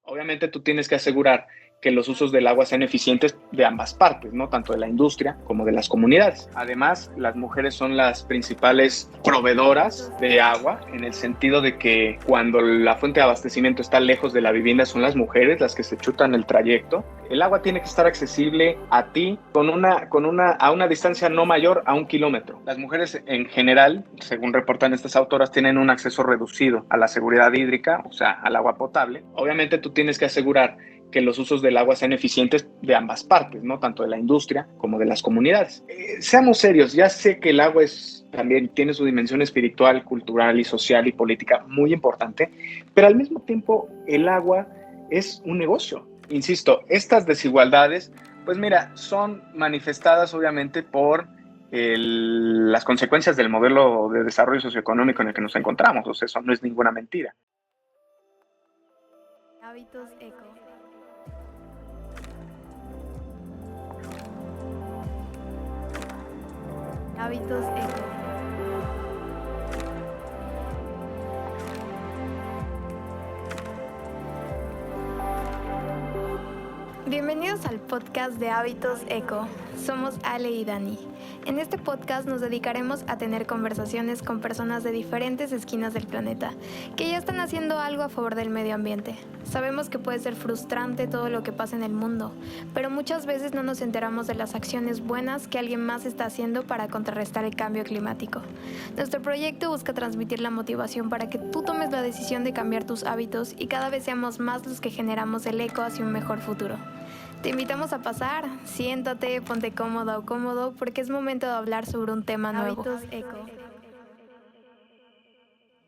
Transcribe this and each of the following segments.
Obviamente tú tienes que asegurar que los usos del agua sean eficientes de ambas partes, ¿no? Tanto de la industria como de las comunidades. Además, las mujeres son las principales proveedoras de agua, en el sentido de que cuando la fuente de abastecimiento está lejos de la vivienda, son las mujeres las que se chutan el trayecto. El agua tiene que estar accesible a ti a una distancia no mayor a 1 kilómetro. Las mujeres en general, según reportan estas autoras, tienen un acceso reducido a la seguridad hídrica, o sea, al agua potable. Obviamente tú tienes que asegurar que los usos del agua sean eficientes de ambas partes, ¿no? Tanto de la industria como de las comunidades. Seamos serios, ya sé que el agua también tiene su dimensión espiritual, cultural y social y política muy importante, pero al mismo tiempo el agua es un negocio. Insisto, estas desigualdades, pues mira, son manifestadas obviamente por las consecuencias del modelo de desarrollo socioeconómico en el que nos encontramos. O sea, eso no es ninguna mentira. Hábitos eco. Hábitos eco. Bienvenidos al podcast de Hábitos Eco. Somos Ale y Dani. En este podcast nos dedicaremos a tener conversaciones con personas de diferentes esquinas del planeta que ya están haciendo algo a favor del medio ambiente. Sabemos que puede ser frustrante todo lo que pasa en el mundo, pero muchas veces no nos enteramos de las acciones buenas que alguien más está haciendo para contrarrestar el cambio climático. Nuestro proyecto busca transmitir la motivación para que tú tomes la decisión de cambiar tus hábitos y cada vez seamos más los que generamos el eco hacia un mejor futuro. Te invitamos a pasar, siéntate, ponte cómoda o cómodo, porque es momento de hablar sobre un tema nuevo. Hábitos eco.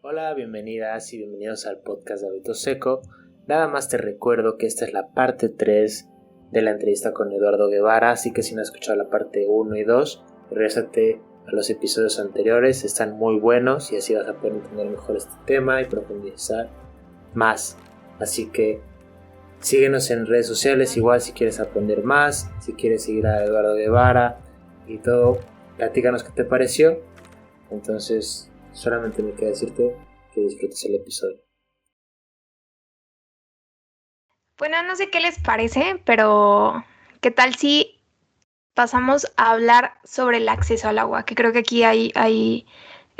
Hola, bienvenidas y bienvenidos al podcast de Hábitos Eco. Nada más te recuerdo que esta es la parte 3 de la entrevista con Eduardo Guevara, así que si no has escuchado la parte 1 y 2, regrésate a los episodios anteriores, están muy buenos y así vas a poder entender mejor este tema y profundizar más. Así que síguenos en redes sociales, igual si quieres aprender más, si quieres seguir a Eduardo Guevara y todo, platícanos qué te pareció. Entonces, solamente me queda decirte que disfrutes el episodio. Bueno, no sé qué les parece, pero ¿qué tal si pasamos a hablar sobre el acceso al agua? Que creo que aquí hay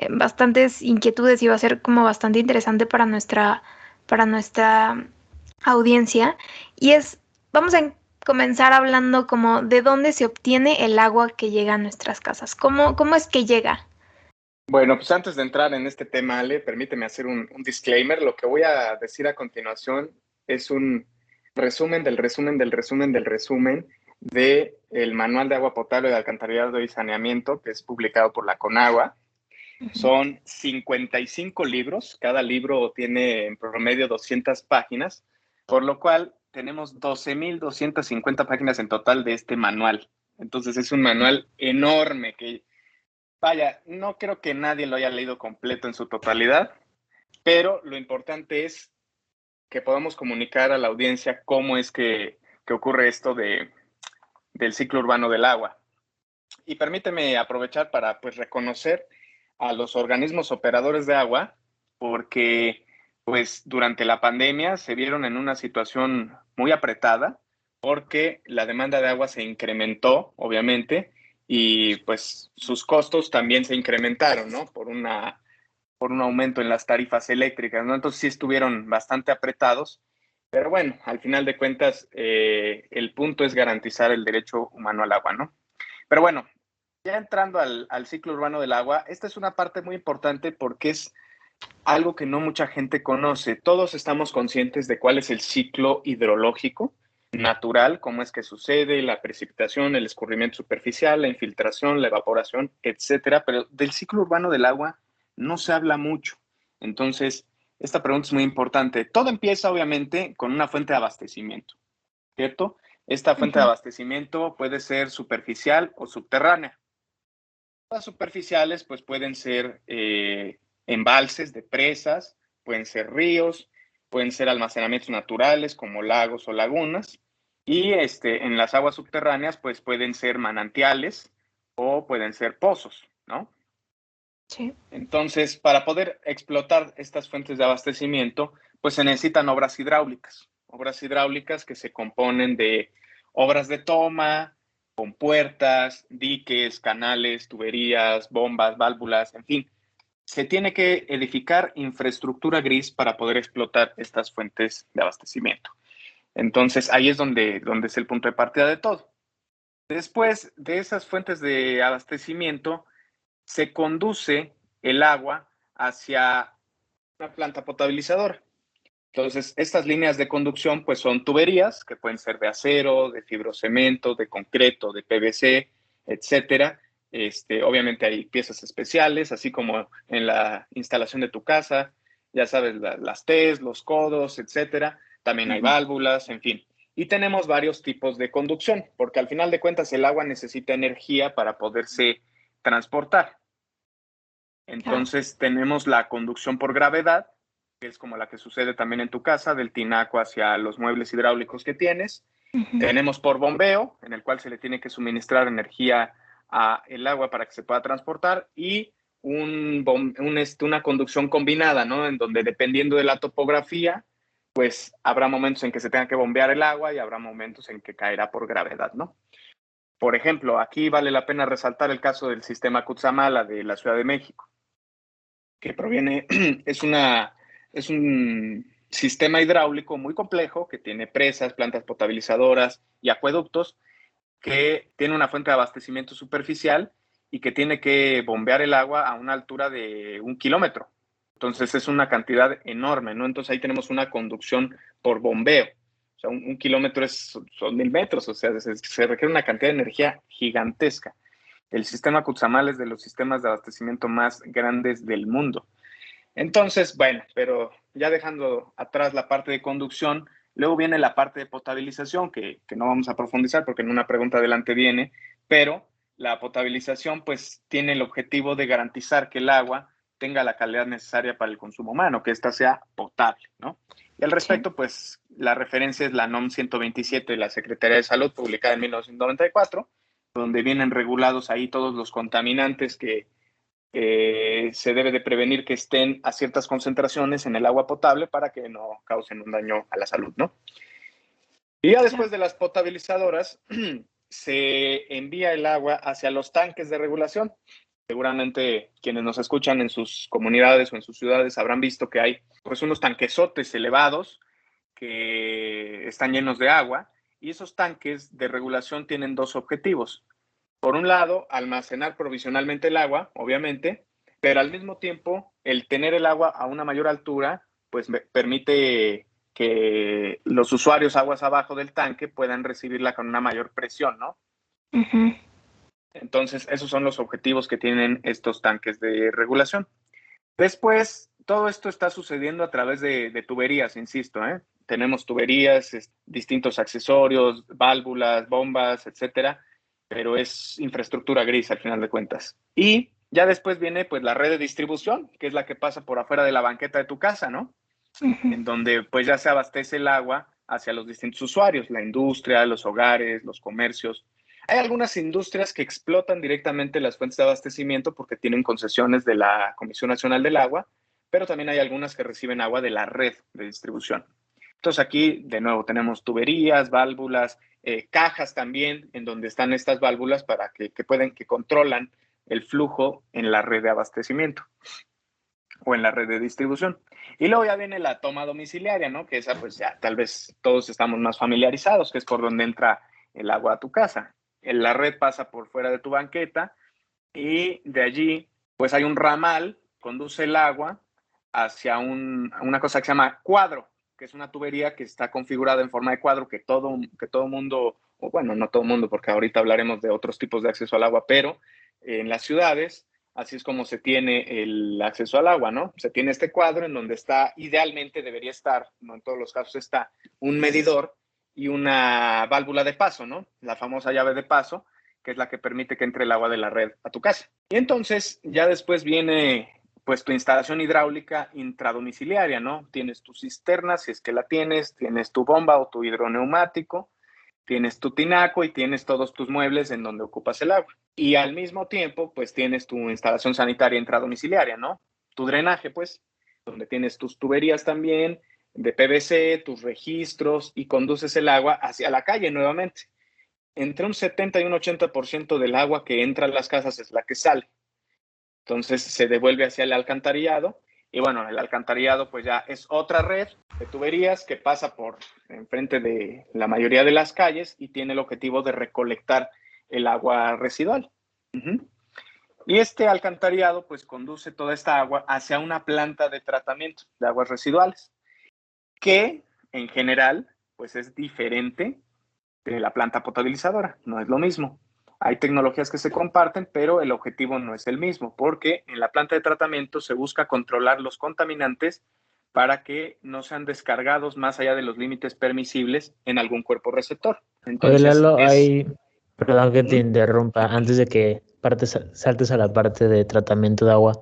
bastantes inquietudes y va a ser como bastante interesante para nuestra audiencia. Vamos a comenzar hablando como de dónde se obtiene el agua que llega a nuestras casas. ¿Cómo es que llega? Bueno, pues antes de entrar en este tema, Ale, permíteme hacer un disclaimer. Lo que voy a decir a continuación es un resumen del resumen del resumen del resumen del Manual de Agua Potable, de Alcantarillado y Saneamiento, que es publicado por la Conagua. Son 55 libros, cada libro tiene en promedio 200 páginas, por lo cual tenemos 12,250 páginas en total de este manual. Entonces es un manual enorme que, vaya, no creo que nadie lo haya leído completo en su totalidad, pero lo importante es que podamos comunicar a la audiencia cómo es que ocurre esto del ciclo urbano del agua. Y permíteme aprovechar para pues reconocer a los organismos operadores de agua, porque pues durante la pandemia se vieron en una situación muy apretada, porque la demanda de agua se incrementó, obviamente, y pues sus costos también se incrementaron, ¿no? Por un aumento en las tarifas eléctricas, ¿no? Entonces sí estuvieron bastante apretados, pero bueno, al final de cuentas, el punto es garantizar el derecho humano al agua, ¿no? Pero bueno, ya entrando al ciclo urbano del agua, esta es una parte muy importante porque es algo que no mucha gente conoce. Todos estamos conscientes de cuál es el ciclo hidrológico natural, cómo es que sucede, la precipitación, el escurrimiento superficial, la infiltración, la evaporación, etcétera, pero del ciclo urbano del agua no se habla mucho. Entonces, esta pregunta es muy importante. Todo empieza, obviamente, con una fuente de abastecimiento, ¿cierto? Esta fuente de abastecimiento puede ser superficial o subterránea. Las superficiales pues pueden ser embalses de presas, pueden ser ríos, pueden ser almacenamientos naturales como lagos o lagunas, y en las aguas subterráneas pues pueden ser manantiales o pueden ser pozos, ¿no? Sí. Entonces, para poder explotar estas fuentes de abastecimiento, pues se necesitan obras hidráulicas. obras hidráulicas que se componen de obras de toma, con puertas, diques, canales, tuberías, bombas, válvulas, en fin. Se tiene que edificar infraestructura gris para poder explotar estas fuentes de abastecimiento. Entonces, ahí es donde es el punto de partida de todo. Después de esas fuentes de abastecimiento, se conduce el agua hacia una planta potabilizadora. Entonces, estas líneas de conducción pues son tuberías que pueden ser de acero, de fibrocemento, de concreto, de PVC, etcétera. Obviamente hay piezas especiales, así como en la instalación de tu casa, ya sabes, las T's, los codos, etcétera. También hay válvulas, en fin. Y tenemos varios tipos de conducción, porque al final de cuentas el agua necesita energía para poderse transportar. Entonces tenemos la conducción por gravedad, que es como la que sucede también en tu casa, del tinaco hacia los muebles hidráulicos que tienes. Tenemos por bombeo, en el cual se le tiene que suministrar energía al agua para que se pueda transportar, y una conducción combinada, ¿no? En donde, dependiendo de la topografía, pues habrá momentos en que se tenga que bombear el agua y habrá momentos en que caerá por gravedad, ¿no? Por ejemplo, aquí vale la pena resaltar el caso del sistema Cutzamala de la Ciudad de México, que proviene, es un sistema hidráulico muy complejo que tiene presas, plantas potabilizadoras y acueductos, que tiene una fuente de abastecimiento superficial y que tiene que bombear el agua a una altura de 1 kilómetro. Entonces es una cantidad enorme, ¿no? Entonces ahí tenemos una conducción por bombeo. O sea, un kilómetro son 1000 metros, o sea, se requiere una cantidad de energía gigantesca. El sistema Cutzamala es de los sistemas de abastecimiento más grandes del mundo. Entonces, bueno, pero ya dejando atrás la parte de conducción, luego viene la parte de potabilización, que no vamos a profundizar porque en una pregunta adelante viene, pero la potabilización pues tiene el objetivo de garantizar que el agua tenga la calidad necesaria para el consumo humano, que ésta sea potable, ¿no? Y al respecto, pues la referencia es la NOM 127 de la Secretaría de Salud, publicada en 1994, donde vienen regulados ahí todos los contaminantes que se debe de prevenir que estén a ciertas concentraciones en el agua potable para que no causen un daño a la salud, ¿no? Y ya después de las potabilizadoras, se envía el agua hacia los tanques de regulación. Seguramente quienes nos escuchan en sus comunidades o en sus ciudades habrán visto que hay pues unos tanquesotes elevados que están llenos de agua, y esos tanques de regulación tienen dos objetivos. Por un lado, almacenar provisionalmente el agua, obviamente, pero al mismo tiempo, el tener el agua a una mayor altura, pues permite que los usuarios aguas abajo del tanque puedan recibirla con una mayor presión, ¿no? Entonces, esos son los objetivos que tienen estos tanques de regulación. Después, todo esto está sucediendo a través de tuberías, insisto, ¿eh? Tenemos tuberías, distintos accesorios, válvulas, bombas, etcétera, pero es infraestructura gris al final de cuentas. Y ya después viene pues la red de distribución, que es la que pasa por afuera de la banqueta de tu casa, ¿no? En donde pues ya se abastece el agua hacia los distintos usuarios, la industria, los hogares, los comercios. Hay algunas industrias que explotan directamente las fuentes de abastecimiento porque tienen concesiones de la Comisión Nacional del Agua, pero también hay algunas que reciben agua de la red de distribución. Entonces aquí, de nuevo, tenemos tuberías, válvulas, cajas también, en donde están estas válvulas para que controlan el flujo en la red de abastecimiento o en la red de distribución. Y luego ya viene la toma domiciliaria, ¿no? Que esa pues ya tal vez todos estamos más familiarizados, que es por donde entra el agua a tu casa. La red pasa por fuera de tu banqueta y de allí pues hay un ramal, conduce el agua hacia una cosa que se llama cuadro, que es una tubería que está configurada en forma de cuadro, que todo mundo, o bueno, no todo mundo, porque ahorita hablaremos de otros tipos de acceso al agua, pero en las ciudades así es como se tiene el acceso al agua, ¿no? Se tiene este cuadro en donde está, idealmente debería estar, no en todos los casos está, un medidor y una válvula de paso, ¿no? La famosa llave de paso, que es la que permite que entre el agua de la red a tu casa. Y entonces ya después viene pues tu instalación hidráulica intradomiciliaria, ¿no? Tienes tu cisterna, si es que la tienes tu bomba o tu hidroneumático, tienes tu tinaco y tienes todos tus muebles en donde ocupas el agua. Y al mismo tiempo, pues tienes tu instalación sanitaria intradomiciliaria, ¿no? Tu drenaje, pues, donde tienes tus tuberías también, de PVC, tus registros y conduces el agua hacia la calle nuevamente. Entre un 70 y un 80% del agua que entra a las casas es la que sale. Entonces se devuelve hacia el alcantarillado y bueno, el alcantarillado pues ya es otra red de tuberías que pasa por enfrente de la mayoría de las calles y tiene el objetivo de recolectar el agua residual. Y este alcantarillado pues conduce toda esta agua hacia una planta de tratamiento de aguas residuales, que en general pues es diferente de la planta potabilizadora, no es lo mismo. Hay tecnologías que se comparten, pero el objetivo no es el mismo, porque en la planta de tratamiento se busca controlar los contaminantes para que no sean descargados más allá de los límites permisibles en algún cuerpo receptor. Oye, Lalo, perdón que te interrumpa, antes de que saltes a la parte de tratamiento de agua.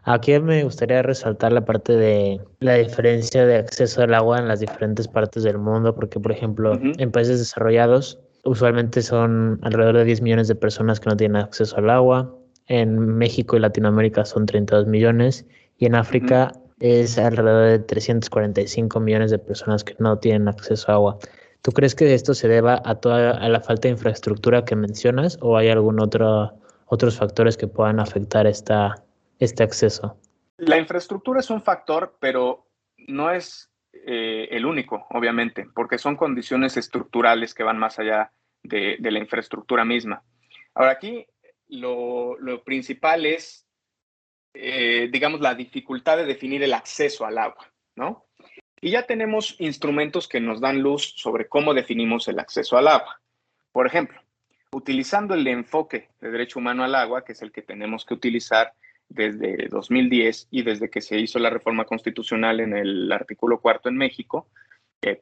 Aquí me gustaría resaltar la parte de la diferencia de acceso al agua en las diferentes partes del mundo, porque, por ejemplo, en países desarrollados, usualmente son alrededor de 10 millones de personas que no tienen acceso al agua. En México y Latinoamérica son 32 millones, y en África es alrededor de 345 millones de personas que no tienen acceso a agua. ¿Tú crees que esto se deba a la falta de infraestructura que mencionas, o hay otros factores que puedan afectar este acceso? La infraestructura es un factor, pero no es el único, obviamente, porque son condiciones estructurales que van más allá de la infraestructura misma. Ahora, aquí lo principal es, digamos, la dificultad de definir el acceso al agua, ¿no? Y ya tenemos instrumentos que nos dan luz sobre cómo definimos el acceso al agua. Por ejemplo, utilizando el enfoque de derecho humano al agua, que es el que tenemos que utilizar desde 2010 y desde que se hizo la reforma constitucional en el artículo 4 en México,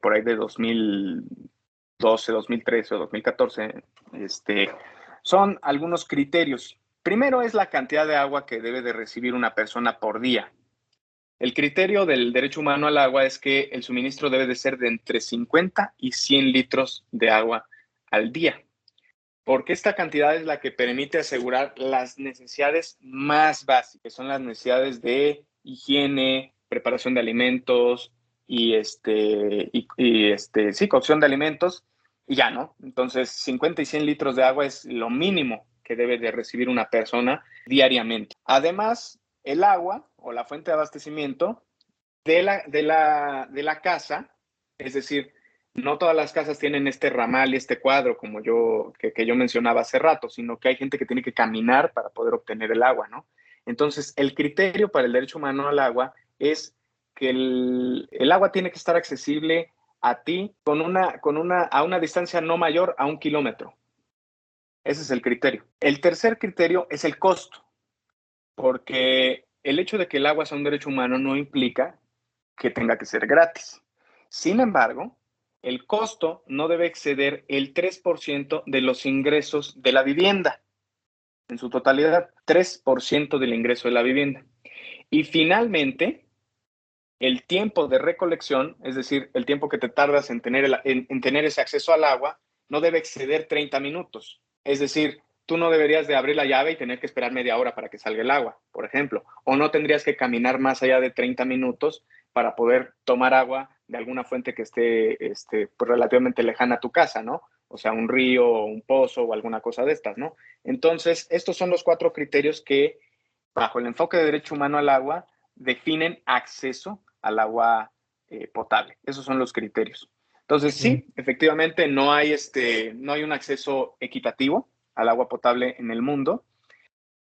por ahí de 2012, 2013 o 2014, son algunos criterios. Primero es la cantidad de agua que debe de recibir una persona por día. El criterio del derecho humano al agua es que el suministro debe de ser de entre 50 y 100 litros de agua al día, porque esta cantidad es la que permite asegurar las necesidades más básicas, que son las necesidades de higiene, preparación de alimentos y cocción de alimentos, y ya, ¿no? Entonces, 50 y 100 litros de agua es lo mínimo que debe de recibir una persona diariamente. Además, el agua o la fuente de abastecimiento de la casa, es decir, no todas las casas tienen este ramal y este cuadro como que yo mencionaba hace rato, sino que hay gente que tiene que caminar para poder obtener el agua, ¿no? Entonces, el criterio para el derecho humano al agua es que el agua tiene que estar accesible a ti a una distancia no mayor a 1 kilómetro. Ese es el criterio. El tercer criterio es el costo, porque el hecho de que el agua sea un derecho humano no implica que tenga que ser gratis. Sin embargo, el costo no debe exceder el 3% de los ingresos de la vivienda, en su totalidad, 3% del ingreso de la vivienda. Y finalmente, el tiempo de recolección, es decir, el tiempo que te tardas en tener ese acceso al agua, no debe exceder 30 minutos. Es decir, tú no deberías de abrir la llave y tener que esperar media hora para que salga el agua, por ejemplo, o no tendrías que caminar más allá de 30 minutos para poder tomar agua de alguna fuente que esté pues relativamente lejana a tu casa, ¿no? O sea, un río, un pozo o alguna cosa de estas, ¿no? Entonces, estos son los 4 criterios que, bajo el enfoque de derecho humano al agua, definen acceso al agua potable. Esos son los criterios. Entonces, sí, efectivamente no hay un acceso equitativo al agua potable en el mundo.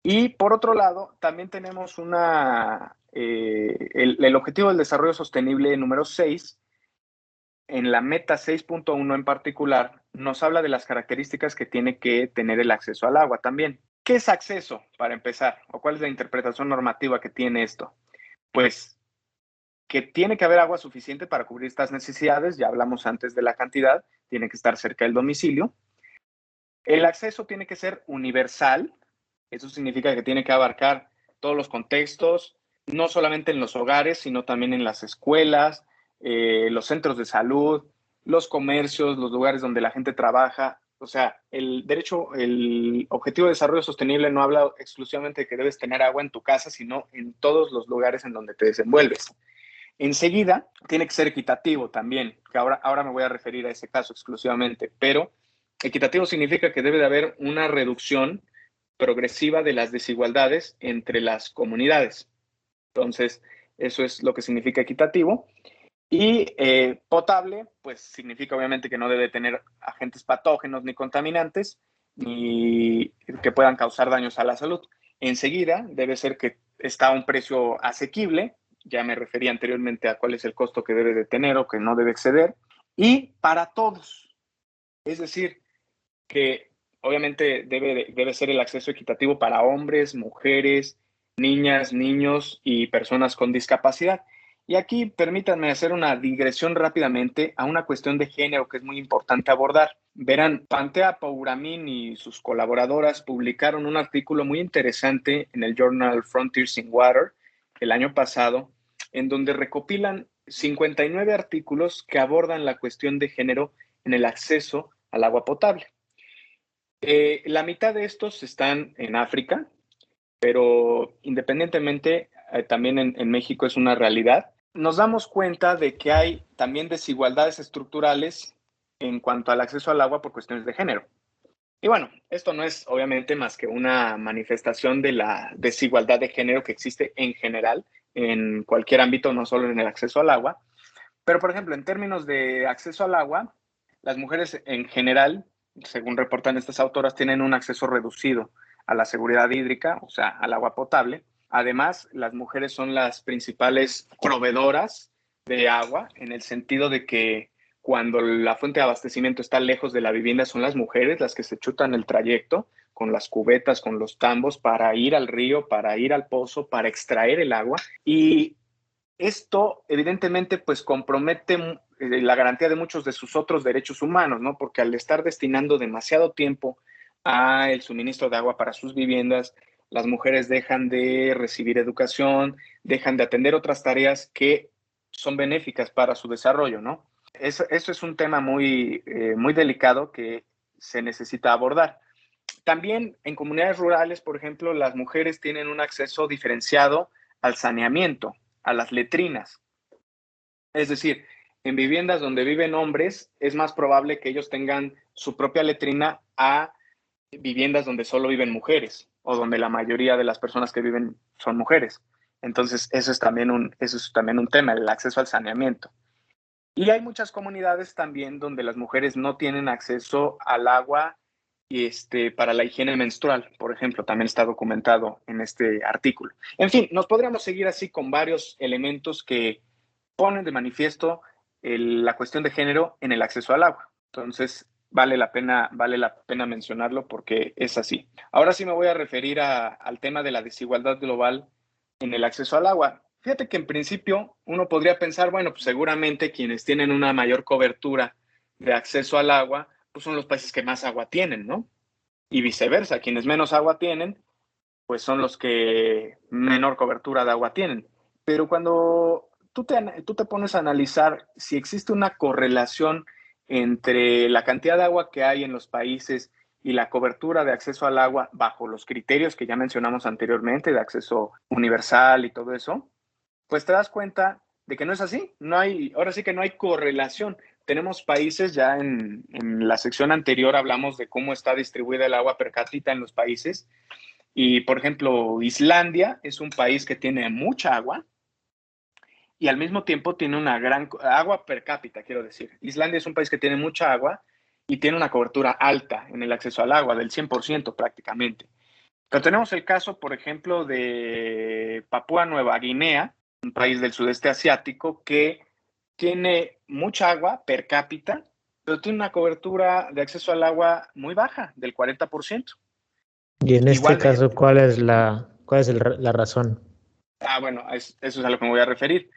Y por otro lado, también tenemos el objetivo del desarrollo sostenible número 6, en la meta 6.1 en particular, nos habla de las características que tiene que tener el acceso al agua también. ¿Qué es acceso, para empezar? ¿O cuál es la interpretación normativa que tiene esto? Pues que tiene que haber agua suficiente para cubrir estas necesidades, ya hablamos antes de la cantidad, tiene que estar cerca del domicilio. El acceso tiene que ser universal, eso significa que tiene que abarcar todos los contextos, no solamente en los hogares, sino también en las escuelas, los centros de salud, los comercios, los lugares donde la gente trabaja. O sea, el objetivo de desarrollo sostenible no habla exclusivamente de que debes tener agua en tu casa, sino en todos los lugares en donde te desenvuelves. Enseguida, tiene que ser equitativo también, que ahora me voy a referir a ese caso exclusivamente, pero equitativo significa que debe de haber una reducción progresiva de las desigualdades entre las comunidades. Entonces, eso es lo que significa equitativo. Y potable, pues significa obviamente que no debe tener agentes patógenos ni contaminantes, ni que puedan causar daños a la salud. Enseguida, debe ser que está a un precio asequible, ya me referí anteriormente a cuál es el costo que debe de tener o que no debe exceder, y para todos. Es decir, que obviamente debe ser el acceso equitativo para hombres, mujeres, niñas, niños y personas con discapacidad. Y aquí permítanme hacer una digresión rápidamente a una cuestión de género que es muy importante abordar. Verán, Pantea Pouramin y sus colaboradoras publicaron un artículo muy interesante en el journal Frontiers in Water el año pasado, en donde recopilan 59 artículos que abordan la cuestión de género en el acceso al agua potable. La mitad de estos están en África, pero independientemente, también en México es una realidad. Nos damos cuenta de que hay también desigualdades estructurales en cuanto al acceso al agua por cuestiones de género. Y bueno, esto no es obviamente más que una manifestación de la desigualdad de género que existe en general en cualquier ámbito, no solo en el acceso al agua. Pero, por ejemplo, en términos de acceso al agua, las mujeres en general, según reportan estas autoras, tienen un acceso reducido a la seguridad hídrica, o sea, al agua potable. Además, las mujeres son las principales proveedoras de agua, en el sentido de que cuando la fuente de abastecimiento está lejos de la vivienda, son las mujeres las que se chutan el trayecto con las cubetas, con los tambos, para ir al río, para ir al pozo, para extraer el agua. Y esto, evidentemente, pues compromete la garantía de muchos de sus otros derechos humanos, ¿no? Porque al estar destinando demasiado tiempo a el suministro de agua para sus viviendas, las mujeres dejan de recibir educación, dejan de atender otras tareas que son benéficas para su desarrollo, ¿no? Eso es un tema muy delicado que se necesita abordar. También en comunidades rurales, por ejemplo, las mujeres tienen un acceso diferenciado al saneamiento, a las letrinas. Es decir, en viviendas donde viven hombres, es más probable que ellos tengan su propia letrina a viviendas donde solo viven mujeres o donde la mayoría de las personas que viven son mujeres. Entonces, eso es también un tema, el acceso al saneamiento. Y hay muchas comunidades también donde las mujeres no tienen acceso al agua para la higiene menstrual, por ejemplo, también está documentado en este artículo. En fin, nos podríamos seguir así con varios elementos que ponen de manifiesto la cuestión de género en el acceso al agua. Entonces, vale la pena mencionarlo porque es así. Ahora sí me voy a referir al tema de la desigualdad global en el acceso al agua. Fíjate que en principio uno podría pensar, bueno, pues seguramente quienes tienen una mayor cobertura de acceso al agua, pues son los países que más agua tienen, ¿no? Y viceversa, quienes menos agua tienen, pues son los que menor cobertura de agua tienen. Pero cuando tú te pones a analizar si existe una correlación entre la cantidad de agua que hay en los países y la cobertura de acceso al agua bajo los criterios que ya mencionamos anteriormente, de acceso universal y todo eso, pues te das cuenta de que no es así. Ahora sí que no hay correlación. Tenemos países, ya en la sección anterior hablamos de cómo está distribuida el agua per cápita en los países. Y, por ejemplo, Islandia es un país que tiene mucha agua y al mismo tiempo tiene una gran agua per cápita, quiero decir. Islandia es un país que tiene mucha agua y tiene una cobertura alta en el acceso al agua, del 100% prácticamente. Pero tenemos el caso, por ejemplo, de Papúa Nueva Guinea, un país del sudeste asiático que tiene mucha agua per cápita, pero tiene una cobertura de acceso al agua muy baja, del 40%. Y en este caso, ¿cuál es la razón? Bueno, eso es a lo que me voy a referir.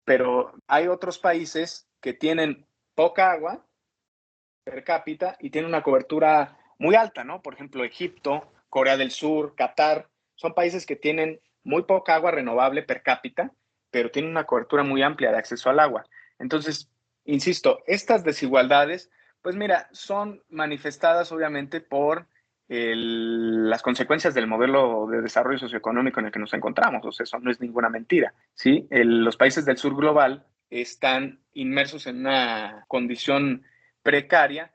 Pero hay otros países que tienen poca agua per cápita y tienen una cobertura muy alta, ¿no? Por ejemplo, Egipto, Corea del Sur, Qatar, son países que tienen muy poca agua renovable per cápita, pero tienen una cobertura muy amplia de acceso al agua. Entonces, insisto, estas desigualdades, pues mira, son manifestadas obviamente por las consecuencias del modelo de desarrollo socioeconómico en el que nos encontramos. O sea, eso no es ninguna mentira, ¿sí? Los países del sur global están inmersos en una condición precaria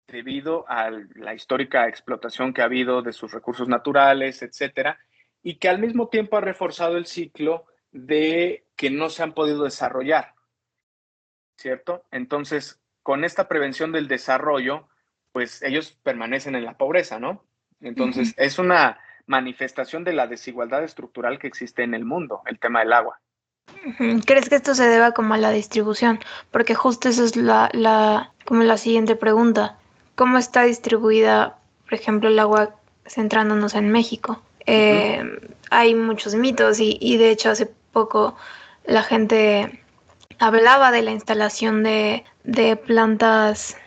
debido a la histórica explotación que ha habido de sus recursos naturales, etcétera, y que al mismo tiempo ha reforzado el ciclo de que no se han podido desarrollar, ¿cierto? Entonces, con esta prevención del desarrollo, pues ellos permanecen en la pobreza, ¿no? Entonces, es una manifestación de la desigualdad estructural que existe en el mundo, el tema del agua. ¿Crees que esto se deba como a la distribución? Porque justo eso es como la siguiente pregunta. ¿Cómo está distribuida, por ejemplo, el agua centrándonos en México? Hay muchos mitos y de hecho hace poco la gente hablaba de la instalación de plantas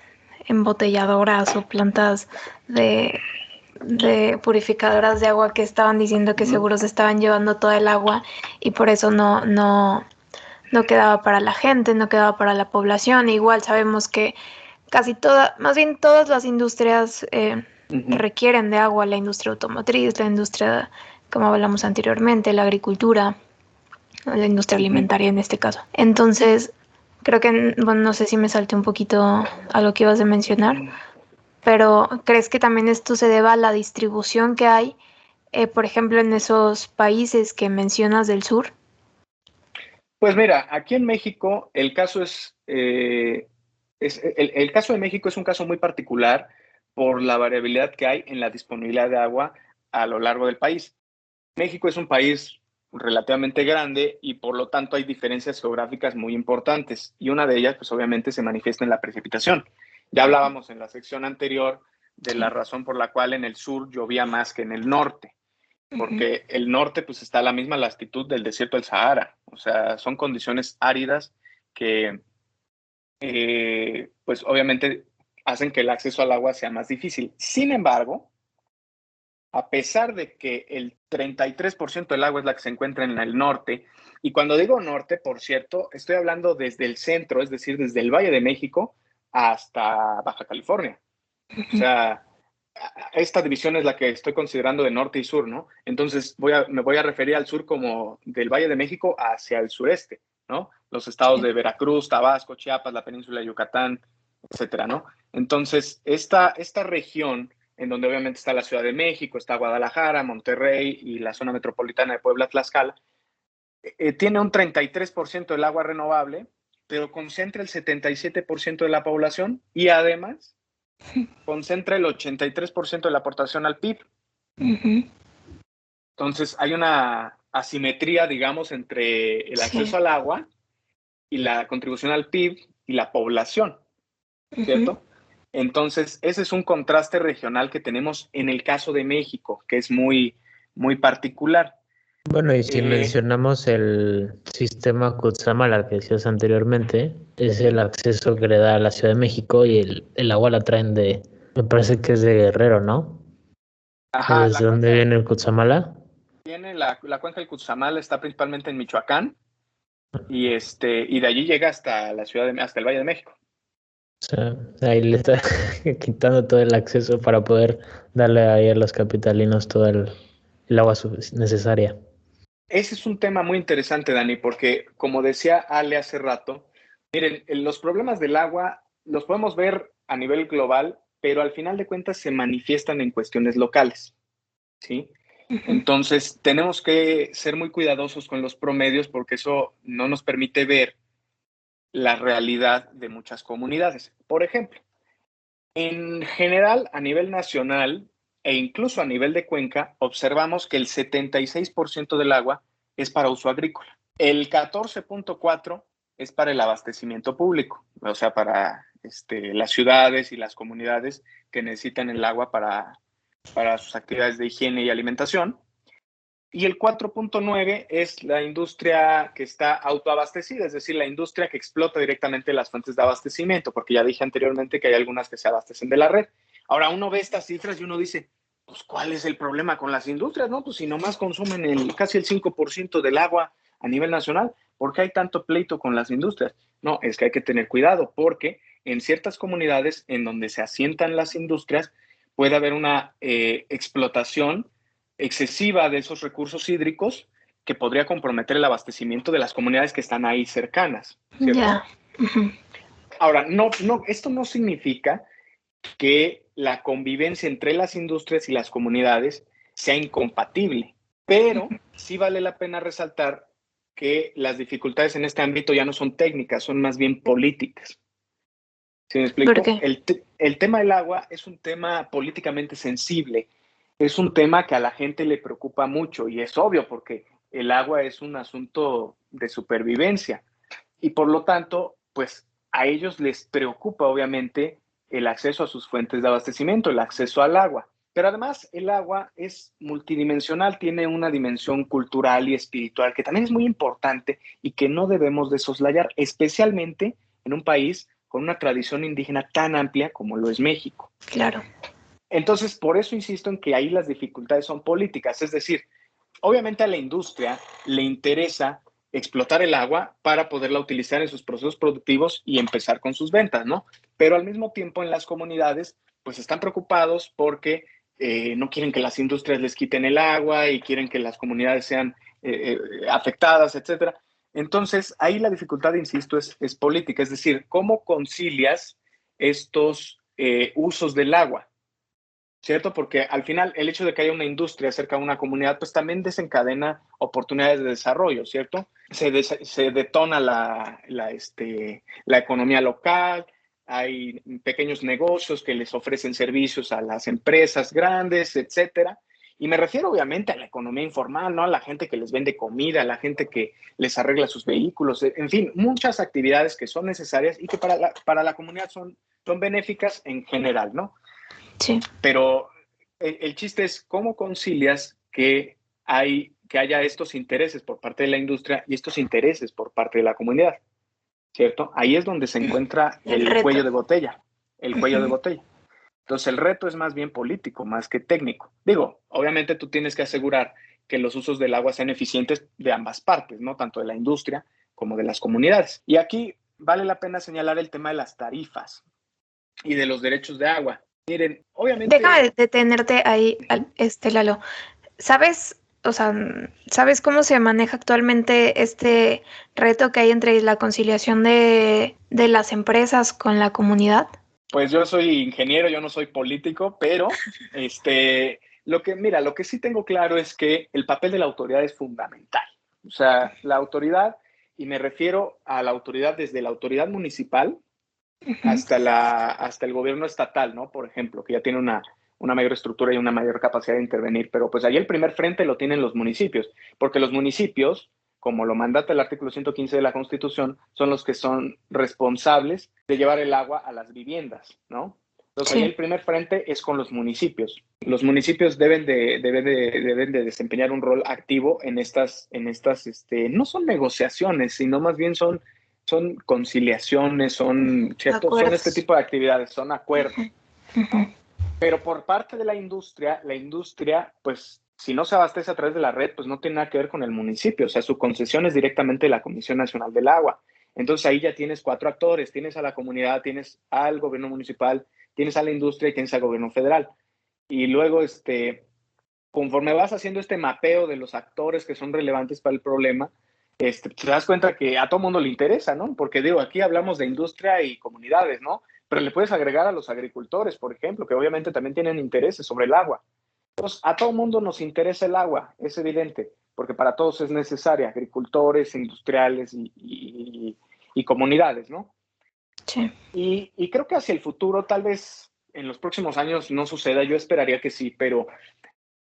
embotelladoras o plantas de, de purificadoras de agua que estaban diciendo que seguro se estaban llevando toda el agua y por eso no quedaba para la gente, no quedaba para la población. Igual sabemos que más bien todas las industrias requieren de agua, la industria automotriz, la industria, como hablamos anteriormente, la agricultura, la industria alimentaria en este caso. Entonces, creo que, bueno, no sé si me salté un poquito a lo que ibas a mencionar, pero ¿crees que también esto se deba a la distribución que hay, por ejemplo, en esos países que mencionas del sur? Pues mira, aquí en México el caso el caso de México es un caso muy particular por la variabilidad que hay en la disponibilidad de agua a lo largo del país. México es un país relativamente grande y por lo tanto hay diferencias geográficas muy importantes y una de ellas pues obviamente se manifiesta en la precipitación. Ya hablábamos en la sección anterior de la razón por la cual en el sur llovía más que en el norte, porque el norte pues está a la misma latitud del desierto del Sahara, o sea, son condiciones áridas que pues obviamente hacen que el acceso al agua sea más difícil. Sin embargo, a pesar de que el 33% del agua es la que se encuentra en el norte, y cuando digo norte, por cierto, estoy hablando desde el centro, es decir, desde el Valle de México hasta Baja California. O sea, esta división es la que estoy considerando de norte y sur, ¿no? Entonces me voy a referir al sur como del Valle de México hacia el sureste, ¿no? Los estados de Veracruz, Tabasco, Chiapas, la península de Yucatán, etcétera, ¿no? Entonces, esta región en donde obviamente está la Ciudad de México, está Guadalajara, Monterrey y la zona metropolitana de Puebla, Tlaxcala, tiene un 33% del agua renovable, pero concentra el 77% de la población y además concentra el 83% de la aportación al PIB. Entonces hay una asimetría, digamos, entre el acceso al agua y la contribución al PIB y la población, ¿cierto? Entonces, ese es un contraste regional que tenemos en el caso de México, que es muy, muy particular. Bueno, y si mencionamos el sistema Cutzamala que decías anteriormente, es el acceso que le da a la Ciudad de México y el agua la traen me parece que es de Guerrero, ¿no? Ajá, ¿Desde dónde viene el Cutzamala? Tiene la cuenca del Cutzamala, está principalmente en Michoacán, y de allí llega hasta hasta el Valle de México. O sea, ahí le está quitando todo el acceso para poder darle ahí a los capitalinos todo el agua necesaria. Ese es un tema muy interesante, Dani, porque como decía Ale hace rato, miren, los problemas del agua los podemos ver a nivel global, pero al final de cuentas se manifiestan en cuestiones locales, ¿sí? Entonces, tenemos que ser muy cuidadosos con los promedios porque eso no nos permite ver la realidad de muchas comunidades. Por ejemplo, en general, a nivel nacional e incluso a nivel de cuenca, observamos que el 76% del agua es para uso agrícola. El 14.4% es para el abastecimiento público, o sea, para las ciudades y las comunidades que necesitan el agua para sus actividades de higiene y alimentación. Y el 4.9 es la industria que está autoabastecida, es decir, la industria que explota directamente las fuentes de abastecimiento, porque ya dije anteriormente que hay algunas que se abastecen de la red. Ahora uno ve estas cifras y uno dice, pues, ¿cuál es el problema con las industrias? No, pues si nomás consumen casi el 5% del agua a nivel nacional, ¿por qué hay tanto pleito con las industrias? No, es que hay que tener cuidado, porque en ciertas comunidades en donde se asientan las industrias, puede haber una explotación excesiva de esos recursos hídricos que podría comprometer el abastecimiento de las comunidades que están ahí cercanas, ¿cierto? Ya. Ahora, esto no significa que la convivencia entre las industrias y las comunidades sea incompatible, pero sí vale la pena resaltar que las dificultades en este ámbito ya no son técnicas, son más bien políticas. ¿Sí me explico? ¿Por qué? El tema del agua es un tema políticamente sensible, es un tema que a la gente le preocupa mucho y es obvio porque el agua es un asunto de supervivencia y por lo tanto, pues a ellos les preocupa obviamente el acceso a sus fuentes de abastecimiento, el acceso al agua. Pero además el agua es multidimensional, tiene una dimensión cultural y espiritual que también es muy importante y que no debemos de soslayar, especialmente en un país con una tradición indígena tan amplia como lo es México. Claro. Entonces, por eso insisto en que ahí las dificultades son políticas, es decir, obviamente a la industria le interesa explotar el agua para poderla utilizar en sus procesos productivos y empezar con sus ventas, ¿no? Pero al mismo tiempo en las comunidades, pues están preocupados porque no quieren que las industrias les quiten el agua y quieren que las comunidades sean afectadas, etcétera. Entonces, ahí la dificultad, insisto, es política, es decir, ¿cómo concilias estos usos del agua? ¿Cierto? Porque al final el hecho de que haya una industria cerca de una comunidad, pues también desencadena oportunidades de desarrollo, ¿cierto? Se detona la economía local, hay pequeños negocios que les ofrecen servicios a las empresas grandes, etcétera. Y me refiero obviamente a la economía informal, ¿no? A la gente que les vende comida, a la gente que les arregla sus vehículos, en fin, muchas actividades que son necesarias y que para la comunidad son benéficas en general, ¿no? Sí. Pero el chiste es cómo concilias que haya estos intereses por parte de la industria y estos intereses por parte de la comunidad, ¿cierto? Ahí es donde se encuentra el cuello de botella, el cuello de botella. Entonces el reto es más bien político, más que técnico. Digo, obviamente tú tienes que asegurar que los usos del agua sean eficientes de ambas partes, ¿no? Tanto de la industria como de las comunidades. Y aquí vale la pena señalar el tema de las tarifas y de los derechos de agua. Miren, obviamente... Déjame detenerte ahí, Lalo. ¿Sabes, o sea, sabes cómo se maneja actualmente este reto que hay entre la conciliación de las empresas con la comunidad? Pues yo soy ingeniero, yo no soy político, pero lo que sí tengo claro es que el papel de la autoridad es fundamental. O sea, la autoridad, y me refiero a la autoridad desde la autoridad municipal hasta el gobierno estatal, ¿no? Por ejemplo, que ya tiene una mayor estructura y una mayor capacidad de intervenir, pero pues ahí el primer frente lo tienen los municipios, porque los municipios, como lo mandata el artículo 115 de la Constitución, son los que son responsables de llevar el agua a las viviendas, ¿no? Entonces, ahí el primer frente es con los municipios. Los municipios deben de desempeñar un rol activo en estas no son negociaciones, sino más bien son conciliaciones, ¿cierto? Son este tipo de actividades, son acuerdos, ¿no? Pero por parte de la industria, pues, si no se abastece a través de la red, pues no tiene nada que ver con el municipio, o sea, su concesión es directamente de la Comisión Nacional del Agua. Entonces ahí ya tienes 4 actores, tienes a la comunidad, tienes al gobierno municipal, tienes a la industria y tienes al gobierno federal. Y luego, conforme vas haciendo este mapeo de los actores que son relevantes para el problema, te das cuenta que a todo mundo le interesa, ¿no? Porque digo, aquí hablamos de industria y comunidades, ¿no? Pero le puedes agregar a los agricultores, por ejemplo, que obviamente también tienen intereses sobre el agua. Entonces, a todo mundo nos interesa el agua, es evidente, porque para todos es necesaria, agricultores, industriales y comunidades, ¿no? Sí. Y creo que hacia el futuro, tal vez en los próximos años no suceda, yo esperaría que sí, pero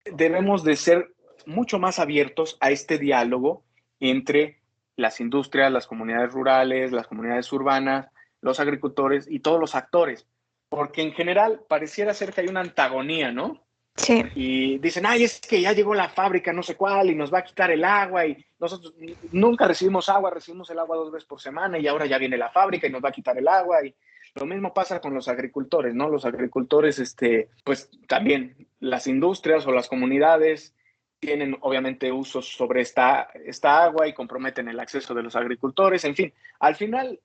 debemos de ser mucho más abiertos a este diálogo entre las industrias, las comunidades rurales, las comunidades urbanas, los agricultores y todos los actores, porque en general pareciera ser que hay una antagonía, ¿no? Sí. Y dicen, ay, es que ya llegó la fábrica no sé cuál y nos va a quitar el agua y nosotros nunca recibimos agua, recibimos el agua 2 veces por semana y ahora ya viene la fábrica y nos va a quitar el agua. Y lo mismo pasa con los agricultores, ¿no? Los agricultores, pues también las industrias o las comunidades tienen obviamente usos sobre esta agua y comprometen el acceso de los agricultores. En fin, al final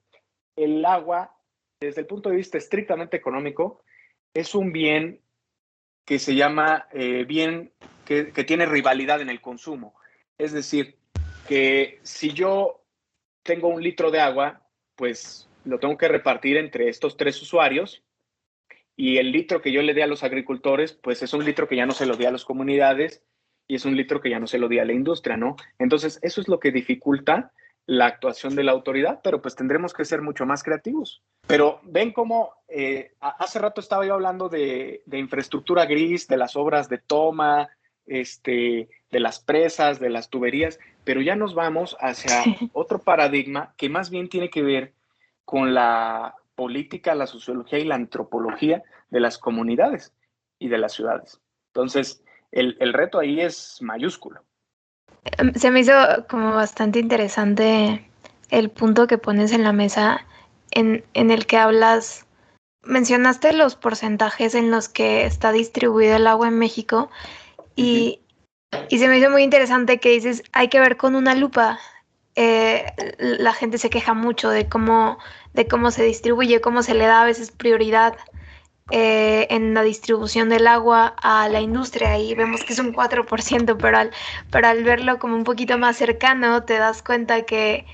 el agua, desde el punto de vista estrictamente económico, es un bien que se llama bien, que tiene rivalidad en el consumo. Es decir, que si yo tengo 1 litro de agua, pues lo tengo que repartir entre estos 3 usuarios, y el litro que yo le dé a los agricultores, pues es 1 litro que ya no se lo dé a las comunidades y es 1 litro que ya no se lo dé a la industria, ¿no? Entonces, eso es lo que dificulta la actuación de la autoridad, pero pues tendremos que ser mucho más creativos. Pero ven cómo hace rato estaba yo hablando de infraestructura gris, de las obras de toma, de las presas, de las tuberías, pero ya nos vamos hacia otro paradigma que más bien tiene que ver con la política, la sociología y la antropología de las comunidades y de las ciudades. Entonces, el reto ahí es mayúsculo. Se me hizo como bastante interesante el punto que pones en la mesa en el que mencionaste los porcentajes en los que está distribuido el agua en México y se me hizo muy interesante que dices, hay que ver con una lupa. La gente se queja mucho de cómo se distribuye, cómo se le da a veces prioridad en la distribución del agua a la industria y vemos que es un 4%, pero al verlo como un poquito más cercano te das cuenta que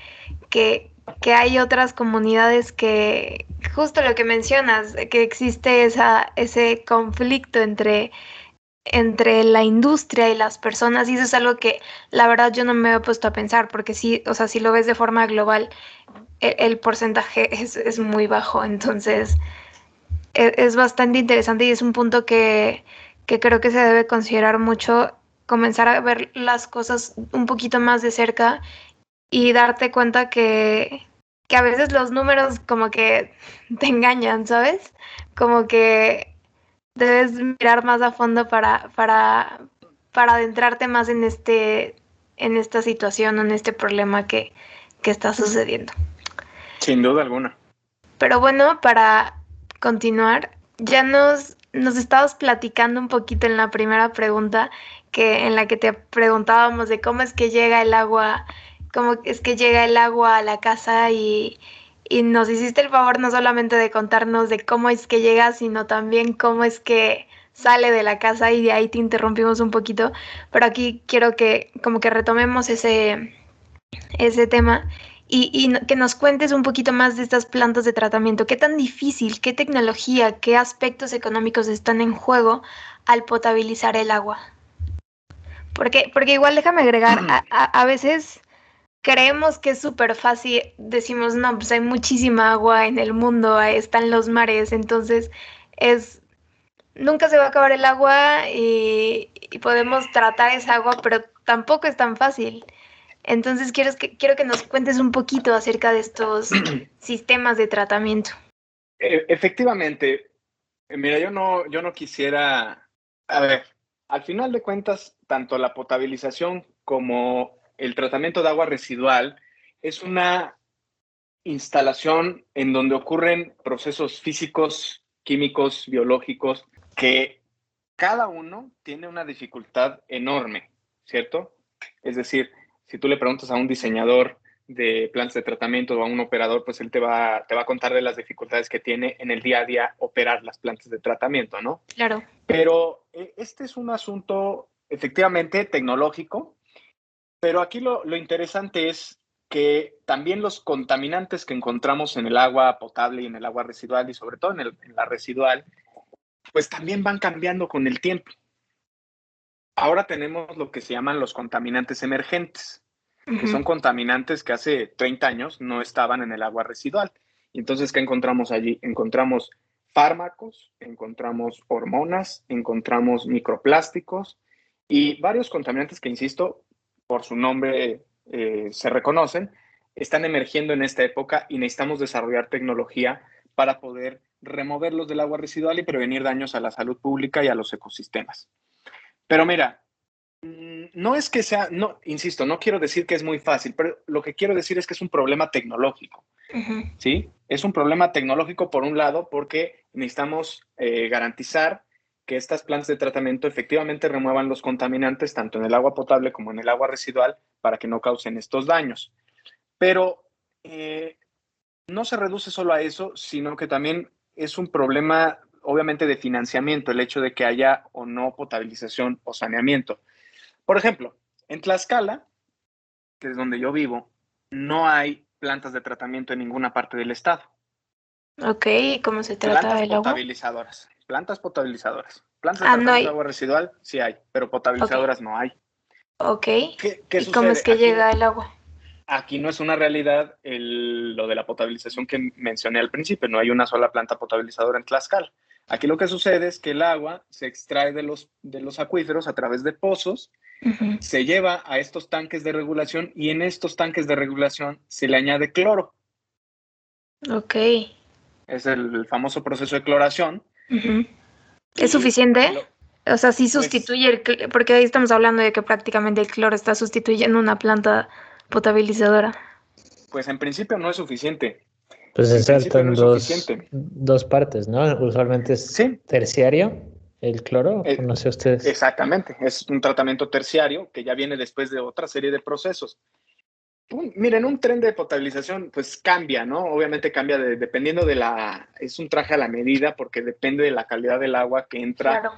hay otras comunidades que, justo lo que mencionas, que existe ese conflicto entre la industria y las personas, y eso es algo que la verdad yo no me he puesto a pensar, porque sí, o sea, si lo ves de forma global, el porcentaje es muy bajo, entonces es bastante interesante y es un punto que creo que se debe considerar mucho, comenzar a ver las cosas un poquito más de cerca y darte cuenta que a veces los números como que te engañan, ¿sabes? Como que debes mirar más a fondo para adentrarte más en esta situación o en este problema que está sucediendo. Sin duda alguna. Pero bueno, para continuar, ya nos estabas platicando un poquito en la primera pregunta, en la que te preguntábamos de cómo es que llega el agua a la casa y nos hiciste el favor no solamente de contarnos de cómo es que llega, sino también cómo es que sale de la casa, y de ahí te interrumpimos un poquito, pero aquí quiero que como que retomemos ese tema y que nos cuentes un poquito más de estas plantas de tratamiento. ¿Qué tan difícil, qué tecnología, qué aspectos económicos están en juego al potabilizar el agua? Porque igual déjame agregar, a veces creemos que es súper fácil, decimos, no, pues hay muchísima agua en el mundo, ahí están los mares, entonces nunca se va a acabar el agua y podemos tratar esa agua, pero tampoco es tan fácil. Entonces quiero que nos cuentes un poquito acerca de estos sistemas de tratamiento. Efectivamente, mira, yo no quisiera, a ver, al final de cuentas, tanto la potabilización como el tratamiento de agua residual es una instalación en donde ocurren procesos físicos, químicos, biológicos, que cada uno tiene una dificultad enorme, ¿cierto? Es decir, si tú le preguntas a un diseñador de plantas de tratamiento o a un operador, pues él te va a contar de las dificultades que tiene en el día a día operar las plantas de tratamiento, ¿no? Claro. Pero este es un asunto efectivamente tecnológico, pero aquí lo interesante es que también los contaminantes que encontramos en el agua potable y en el agua residual, y sobre todo en la residual, pues también van cambiando con el tiempo. Ahora tenemos lo que se llaman los contaminantes emergentes, que son contaminantes que hace 30 años no estaban en el agua residual. Y entonces, ¿qué encontramos allí? Encontramos fármacos, encontramos hormonas, encontramos microplásticos y varios contaminantes que, insisto, por su nombre se reconocen, están emergiendo en esta época y necesitamos desarrollar tecnología para poder removerlos del agua residual y prevenir daños a la salud pública y a los ecosistemas. Pero mira, no es que sea, no, insisto, no quiero decir que es muy fácil, pero lo que quiero decir es que es un problema tecnológico, ¿sí? Es un problema tecnológico por un lado porque necesitamos garantizar que estas plantas de tratamiento efectivamente remuevan los contaminantes tanto en el agua potable como en el agua residual para que no causen estos daños. Pero no se reduce solo a eso, sino que también es un problema obviamente de financiamiento, el hecho de que haya o no potabilización o saneamiento. Por ejemplo, en Tlaxcala, que es donde yo vivo, no hay plantas de tratamiento en ninguna parte del estado. Ok, ¿y cómo se trata el agua? Plantas potabilizadoras. Plantas de No tratamiento de hay. agua residual sí hay, pero potabilizadoras no hay. Ok. ¿Qué ¿Y cómo es sucede? que llega el agua? Aquí no es una realidad lo de la potabilización que mencioné al principio, no hay una sola planta potabilizadora en Tlaxcala. Aquí lo que sucede es que el agua se extrae de los acuíferos a través de pozos, Ujú. se lleva a estos tanques de regulación y en estos tanques de regulación se le añade cloro. Ok. Es el famoso proceso de cloración. Ujú. ¿Es Y suficiente? lo, O sea, sí pues, sustituye porque ahí estamos hablando de que prácticamente el cloro está sustituyendo una planta potabilizadora. pues en principio no es suficiente. Pues se En principio no saltan es suficiente. dos partes, ¿no? Usualmente es Sí, terciario el cloro, o eh, no sé ustedes. exactamente. Es un tratamiento terciario que ya viene después de otra serie de procesos. Miren, un tren de potabilización pues cambia, ¿no? Obviamente cambia dependiendo es un traje a la medida porque depende de la calidad del agua que entra Claro,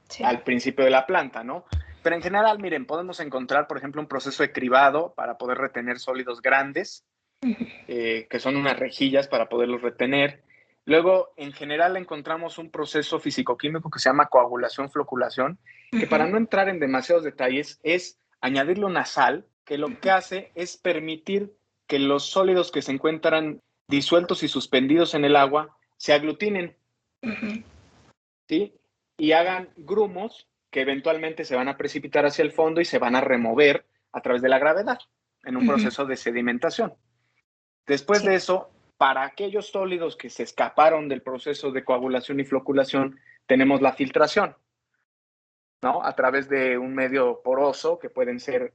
sí. al principio de la planta, ¿no? Pero en general, miren, podemos encontrar, por ejemplo, un proceso de cribado para poder retener sólidos grandes, que son unas rejillas para poderlos retener. Luego, en general, encontramos un proceso físico-químico que se llama coagulación-floculación, que para no entrar en demasiados detalles es añadirle una sal que lo que hace es permitir que los sólidos que se encuentran disueltos y suspendidos en el agua se aglutinen, ¿sí? Y hagan grumos que eventualmente se van a precipitar hacia el fondo y se van a remover a través de la gravedad en un proceso de sedimentación. Después Sí. de eso, para aquellos sólidos que se escaparon del proceso de coagulación y floculación, tenemos la filtración, ¿no? A través de un medio poroso, que pueden ser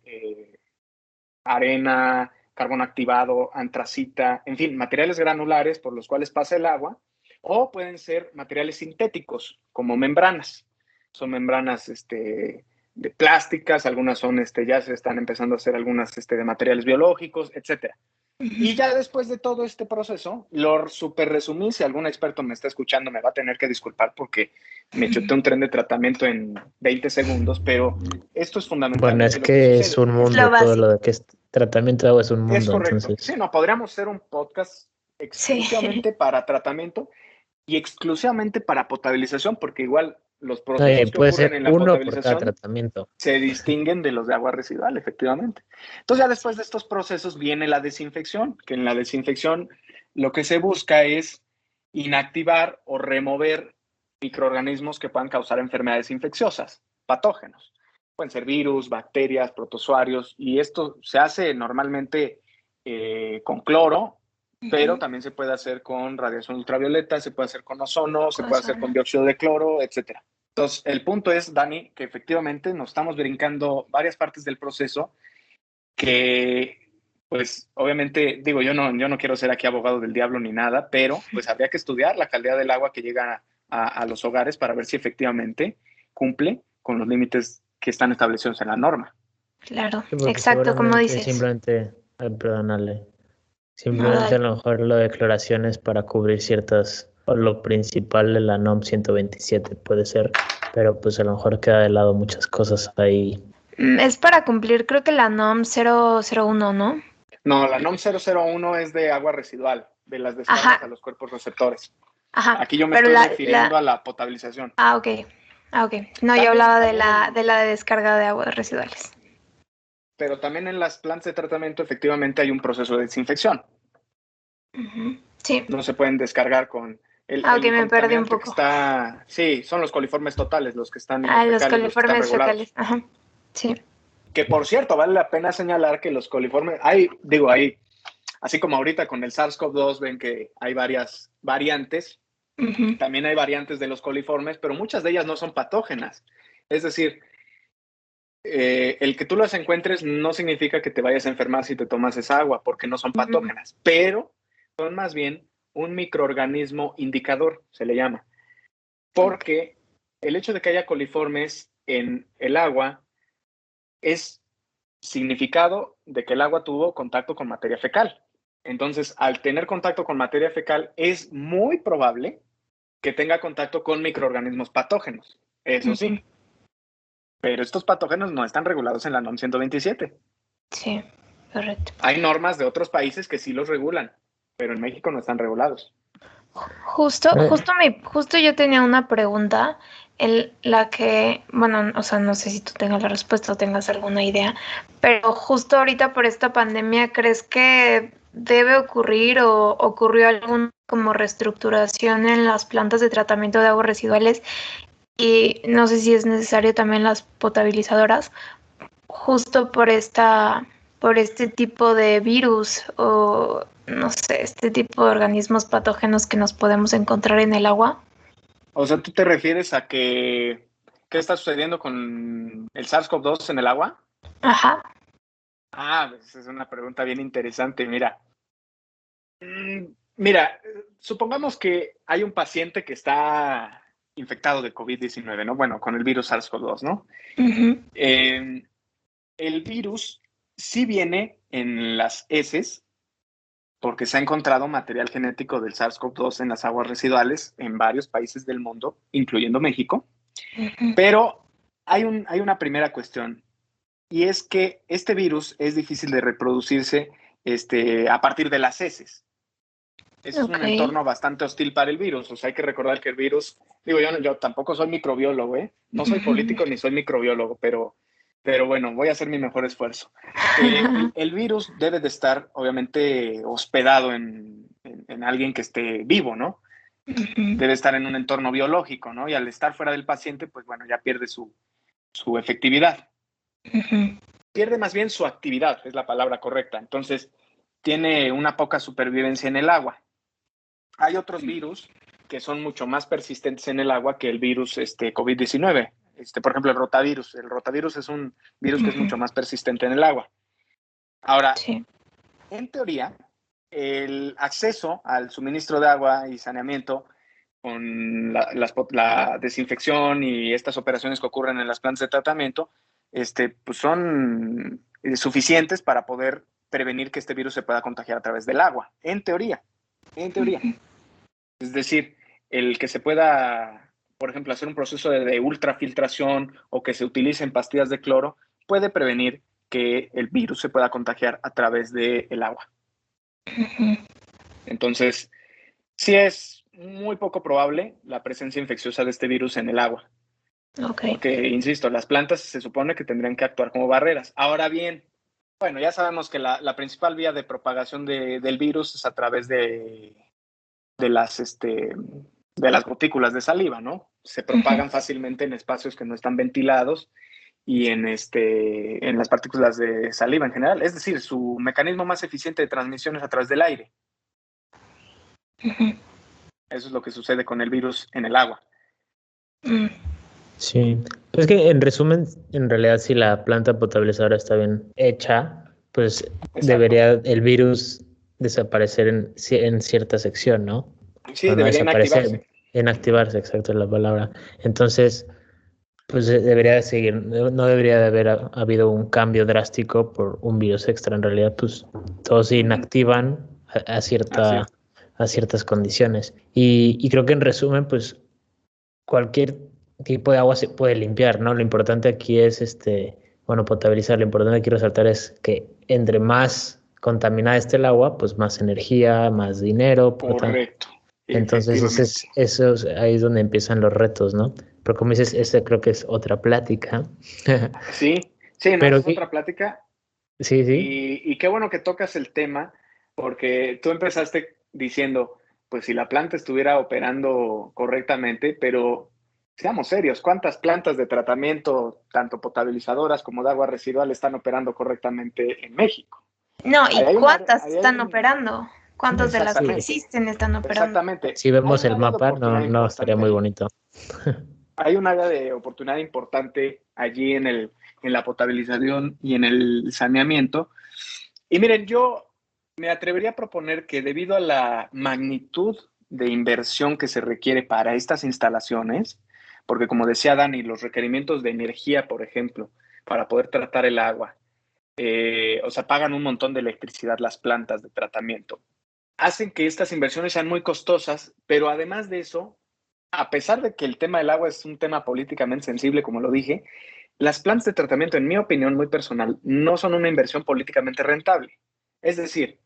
arena, carbón activado, antracita, en fin, materiales granulares por los cuales pasa el agua, o pueden ser materiales sintéticos, como membranas. Son membranas de plásticas, algunas son, ya se están empezando a hacer algunas de materiales biológicos, etcétera. Y ya después de todo este proceso, lo super resumí. Si algún experto me está escuchando, me va a tener que disculpar porque me chuté un tren de tratamiento en 20 segundos, pero esto es Bueno, es fundamentalmente lo que que es sucede. un Es lo mundo, todo lo básico. de que es tratamiento de agua es un Es mundo, correcto. Sí, entonces. no, podríamos hacer un podcast Sí. exclusivamente para tratamiento y exclusivamente para potabilización, porque igual los Oye, procesos que puede ocurren ser en la uno por cada potabilización tratamiento. se distinguen de los de agua residual, efectivamente. Entonces, ya después de estos procesos viene la desinfección, que en la desinfección lo que se busca es inactivar o remover microorganismos que puedan causar enfermedades infecciosas, patógenos. Pueden ser virus, bacterias, protozoarios, y esto se hace normalmente con cloro, pero también se puede hacer con radiación ultravioleta, se puede hacer con ozono, se puede hacer con dióxido de cloro, etcétera. Entonces, el punto es, Dani, que efectivamente nos estamos brincando varias partes del proceso que, pues, obviamente, digo, yo no quiero ser aquí abogado del diablo ni nada, pero pues habría que estudiar la calidad del agua que llega a los hogares para ver si efectivamente cumple con los límites que están establecidos en la norma. Claro, Sí, porque exacto, como seguramente dices. simplemente, perdónale, No, simplemente a dale. lo mejor lo de cloración es para cubrir ciertas, o lo principal de la NOM 127 puede ser, pero pues a lo mejor queda de lado muchas cosas ahí. Es para cumplir, creo que la NOM 001, ¿no? No, la NOM 001 es de agua residual, de las descargas a Ajá, los cuerpos receptores. ajá. Aquí yo me Pero estoy refiriendo a la potabilización. ok. Ah, ok. No, yo También, hablaba de también la de descarga de aguas residuales. pero también en las plantas de tratamiento efectivamente hay un proceso de desinfección. Sí. No se pueden descargar con Ah, ok, el me perdí un contaminante que poco. está, sí, son los coliformes totales, los que están Los fecales, los que están coliformes regulados. fecales. Ajá. Sí. Que por cierto, vale la pena señalar que los coliformes, así como ahorita con el SARS-CoV-2 ven que hay varias variantes, Ujú. también hay variantes de los coliformes, pero muchas de ellas no son patógenas. Es decir, el que tú las encuentres no significa que te vayas a enfermar si te tomas esa agua, porque no son Mm, patógenas, pero son más bien un microorganismo indicador, se le llama, ok. porque el hecho de que haya coliformes en el agua es significado de que el agua tuvo contacto con materia fecal. Entonces, al tener contacto con materia fecal, es muy probable que tenga contacto con microorganismos patógenos, eso sí. Pero estos patógenos no están regulados en la NOM 127. Sí, correcto. Hay normas de otros países que sí los regulan, pero en México no están regulados. Justo yo tenía una pregunta, la que, bueno, o sea, no sé si tú tengas la respuesta o tengas alguna idea, pero justo ahorita por esta pandemia, ¿crees que debe ocurrir o ocurrió alguna como reestructuración en las plantas de tratamiento de aguas residuales? Y no sé si es necesario también las potabilizadoras, justo por este tipo de virus o no sé, este tipo de organismos patógenos que nos podemos encontrar en el agua. O sea, ¿tú te refieres a qué está sucediendo con el SARS-CoV-2 en el agua? Ajá. Pues es una pregunta bien interesante. Mira, supongamos que hay un paciente que está infectado de COVID-19, ¿no? Bueno, con el virus SARS-CoV-2, ¿no? Uh-huh. El virus sí viene en las heces, porque se ha encontrado material genético del SARS-CoV-2 en las aguas residuales en varios países del mundo, incluyendo México. Uh-huh. Pero hay una primera cuestión, y es que este virus es difícil de reproducirse a partir de las heces. Es un entorno bastante hostil para el virus. O sea, hay que recordar que el virus, yo tampoco soy microbiólogo, no soy político ni soy microbiólogo, pero bueno, voy a hacer mi mejor esfuerzo. El virus debe de estar, obviamente, hospedado en alguien que esté vivo, ¿no? Uh-huh. Debe estar en un entorno biológico, ¿no? Y al estar fuera del paciente, pues bueno, ya pierde su efectividad. Uh-huh. Pierde más bien su actividad, es la palabra correcta. Entonces, tiene una poca supervivencia en el agua. Hay otros virus que son mucho más persistentes en el agua que el virus COVID-19. Por ejemplo, el rotavirus. El rotavirus es un virus que es mucho más persistente en el agua. Ahora, sí. En teoría, el acceso al suministro de agua y saneamiento con la desinfección y estas operaciones que ocurren en las plantas de tratamiento, pues son suficientes para poder prevenir que este virus se pueda contagiar a través del agua, en teoría. Es decir, el que se pueda, por ejemplo, hacer un proceso de ultrafiltración o que se utilicen pastillas de cloro puede prevenir que el virus se pueda contagiar a través del agua. Uh-huh. Entonces, sí es muy poco probable la presencia infecciosa de este virus en el agua. Porque, insisto, las plantas se supone que tendrían que actuar como barreras. Ahora bien, bueno, ya sabemos que la principal vía de propagación del virus es a través de las gotículas de saliva, ¿no? Se propagan fácilmente en espacios que no están ventilados y en las partículas de saliva en general. Es decir, su mecanismo más eficiente de transmisión es a través del aire. Uh-huh. Eso es lo que sucede con el virus en el agua. Sí, pues es que en resumen, en realidad si la planta potabilizadora está bien hecha, pues Exacto. debería el virus desaparecer en cierta sección, ¿no? Sí, debería inactivarse. Inactivarse, exacto es la palabra. Entonces, pues debería de seguir, no debería de haber habido un cambio drástico por un virus extra. En realidad, pues todos se inactivan a ciertas condiciones. Y creo que en resumen, pues cualquier tipo de agua se puede limpiar, ¿no? Lo importante aquí es potabilizar. Lo importante que quiero resaltar es que entre más contaminada esté el agua, pues más energía, más dinero. Correcto. Entonces ahí es donde empiezan los retos, ¿no? Pero como dices, esa creo que es otra plática. Sí, no, Pero es otra plática. Sí. Y qué bueno que tocas el tema, porque tú empezaste diciendo, pues si la planta estuviera operando correctamente, pero seamos serios, ¿cuántas plantas de tratamiento, tanto potabilizadoras como de agua residual, están operando correctamente en México? No, ¿y cuántas están operando? ¿Cuántas de las que existen están operando? Exactamente. Si vemos el mapa, no estaría muy bonito. Hay un área de oportunidad importante allí en la potabilización y en el saneamiento. Y miren, yo me atrevería a proponer que debido a la magnitud de inversión que se requiere para estas instalaciones, porque como decía Dani, los requerimientos de energía, por ejemplo, para poder tratar el agua, pagan un montón de electricidad las plantas de tratamiento, hacen que estas inversiones sean muy costosas, pero además de eso, a pesar de que el tema del agua es un tema políticamente sensible, como lo dije, las plantas de tratamiento, en mi opinión muy personal, no son una inversión políticamente rentable. Es decir,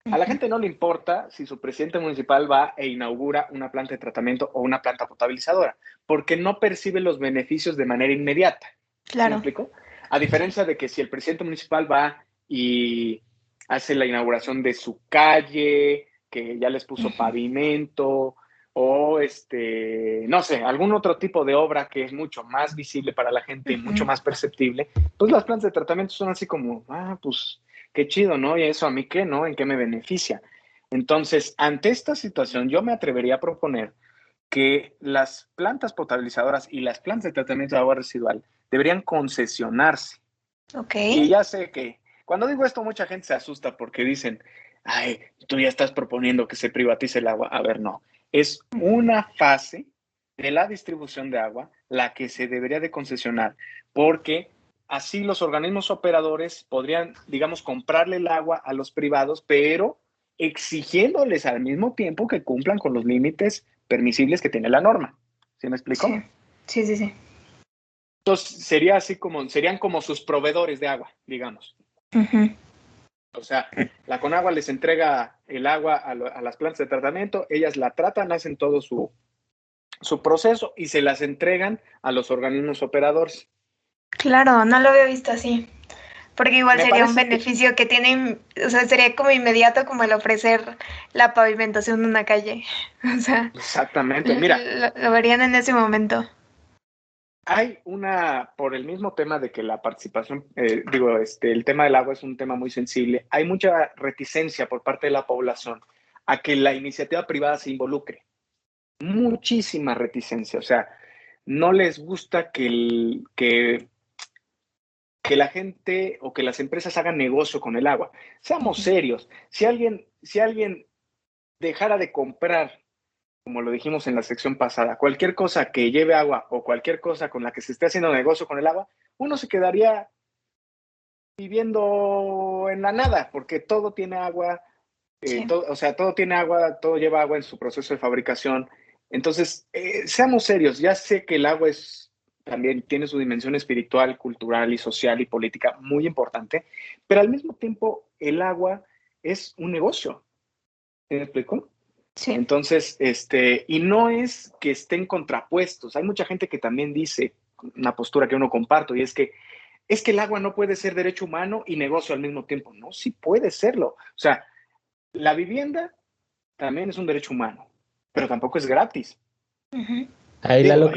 a la gente no le importa si su presidente municipal va e inaugura una planta de tratamiento o una planta potabilizadora, porque no percibe los beneficios de manera inmediata. ¿Sí me Claro. explico? A diferencia de que si el presidente municipal va y hace la inauguración de su calle, que ya les puso Ujú, pavimento, o no sé, algún otro tipo de obra que es mucho más visible para la gente y mucho ujú. más perceptible, pues las plantas de tratamiento son así como, pues qué chido, ¿no? ¿Y eso a mí qué, no? ¿En qué me beneficia? Entonces, ante esta situación, yo me atrevería a proponer que las plantas potabilizadoras y las plantas de tratamiento de agua residual deberían concesionarse. Ok. Y ya sé que cuando digo esto, mucha gente se asusta porque dicen, ay, tú ya estás proponiendo que se privatice el agua. A ver, no. Es Ujú. una fase de la distribución de agua la que se debería de concesionar, porque así los organismos operadores podrían, digamos, comprarle el agua a los privados, pero exigiéndoles al mismo tiempo que cumplan con los límites permisibles que tiene la norma. ¿Sí me explico? Sí, sí, sí, sí. Entonces sería así como, serían como sus proveedores de agua, digamos. Ujú. O sea, la Conagua les entrega el agua a las plantas de tratamiento, ellas la tratan, hacen todo su proceso y se las entregan a los organismos operadores. Claro, no lo había visto así. Porque igual Me sería un parece que beneficio que tiene, o sea, sería como inmediato como el ofrecer la pavimentación de una calle. O sea, exactamente. Mira, lo verían en ese momento. hay por el mismo tema de que la participación, el tema del agua es un tema muy sensible, hay mucha reticencia por parte de la población a que la iniciativa privada se involucre. Muchísima reticencia. O sea, no les gusta que la gente o que las empresas hagan negocio con el agua. Seamos serios. Si alguien dejara de comprar, como lo dijimos en la sección pasada, cualquier cosa que lleve agua o cualquier cosa con la que se esté haciendo negocio con el agua, uno se quedaría viviendo en la nada, porque todo tiene agua, Sí. o sea, todo tiene agua, todo lleva agua en su proceso de fabricación. Entonces, seamos serios, ya sé que el agua también tiene su dimensión espiritual, cultural y social y política muy importante, pero al mismo tiempo el agua es un negocio. ¿Me explico? Sí. Entonces, y no es que estén contrapuestos. Hay mucha gente que también dice una postura que uno comparto y es que el agua no puede ser derecho humano y negocio al mismo tiempo. No, sí puede serlo. O sea, la vivienda también es un derecho humano, pero tampoco es gratis. Ujú. Ahí, Digo, Lalo, ahí.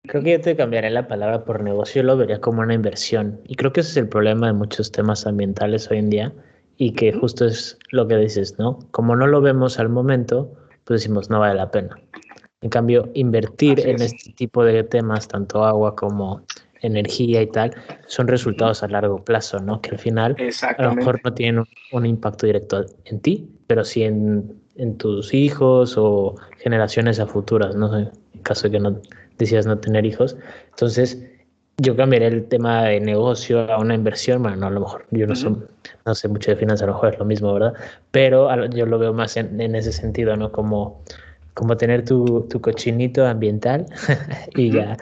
creo que yo te cambiaré la palabra por negocio, yo lo vería como una inversión. Y creo que ese es el problema de muchos temas ambientales hoy en día y que Ujú, justo es lo que dices, ¿no? Como no lo vemos al momento, pues decimos no vale la pena. En cambio, invertir así en es. este tipo de temas, tanto agua como energía y tal, son Ujú, resultados a largo plazo, ¿no? Que al final a lo mejor exactamente. no tienen un impacto directo en ti, pero sí en tus hijos o generaciones a futuras, ¿no? En caso de que no decidas no tener hijos. Entonces, yo cambiaré el tema de negocio a una inversión. Bueno, no, a lo mejor yo Ujú, no sé mucho de finanzas, a lo mejor es lo mismo, ¿verdad? Pero yo lo veo más en ese sentido, ¿no? Como tener tu cochinito ambiental y ujú,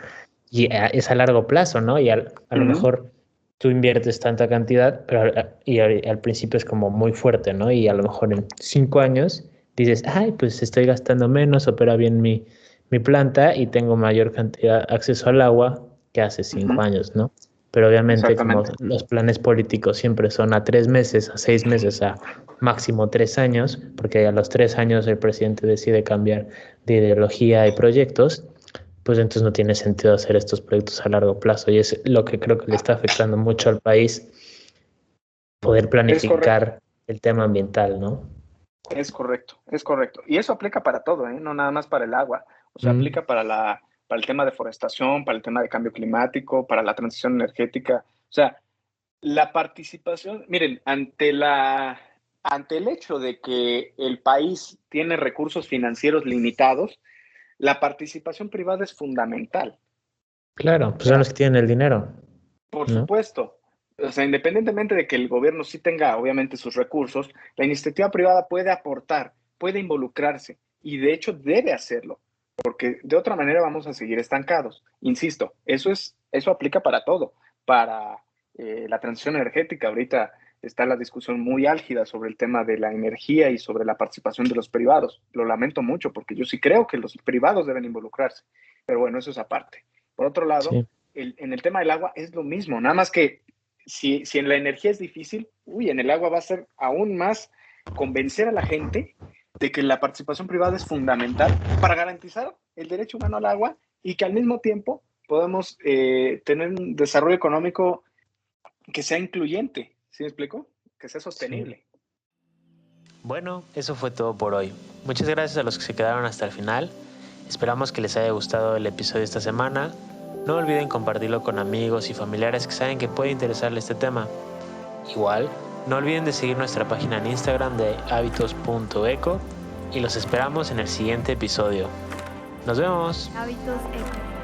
ya es a largo plazo, ¿no? Y a lo ujú. mejor tú inviertes tanta cantidad, pero al principio es como muy fuerte, ¿no? Y a lo mejor en 5 años dices, ay, pues estoy gastando menos, opera bien mi planta y tengo mayor cantidad, acceso al agua que hace cinco Ujú, años, ¿no? Pero obviamente como exactamente. los planes políticos siempre son a 3 meses, a 6 meses, a máximo 3 años, porque a los 3 años el presidente decide cambiar de ideología y proyectos, pues entonces no tiene sentido hacer estos proyectos a largo plazo y es lo que creo que le Ah, está afectando mucho al país, poder es correcto. planificar el tema ambiental, ¿no? Es correcto, es correcto. Y eso aplica para todo, ¿eh? No nada más para el agua. O sea, Mm, aplica para el tema de deforestación, para el tema de cambio climático, para la transición energética. O sea, la participación, miren, ante el hecho de que el país tiene recursos financieros limitados, la participación privada es fundamental. claro, O pues son los sea, que tienen el dinero, por ¿no? supuesto. O sea, independientemente de que el gobierno sí tenga, obviamente, sus recursos, la iniciativa privada puede aportar, puede involucrarse y de hecho debe hacerlo. porque de otra manera vamos a seguir estancados. Insisto, eso aplica para todo, para la transición energética. Ahorita está la discusión muy álgida sobre el tema de la energía y sobre la participación de los privados. Lo lamento mucho porque yo sí creo que los privados deben involucrarse, pero bueno, eso es aparte. Por otro lado, Sí. En el tema del agua es lo mismo, nada más que si en la energía es difícil, en el agua va a ser aún más convencer a la gente de que la participación privada es fundamental para garantizar el derecho humano al agua y que al mismo tiempo podamos tener un desarrollo económico que sea incluyente, ¿sí me explico? Que sea sostenible. Sí. Bueno, eso fue todo por hoy. Muchas gracias a los que se quedaron hasta el final. Esperamos que les haya gustado el episodio de esta semana. No olviden compartirlo con amigos y familiares que saben que puede interesarle este tema. Igual, no olviden de seguir nuestra página en Instagram de hábitos.eco y los esperamos en el siguiente episodio. ¡Nos vemos! Hábitos Eco.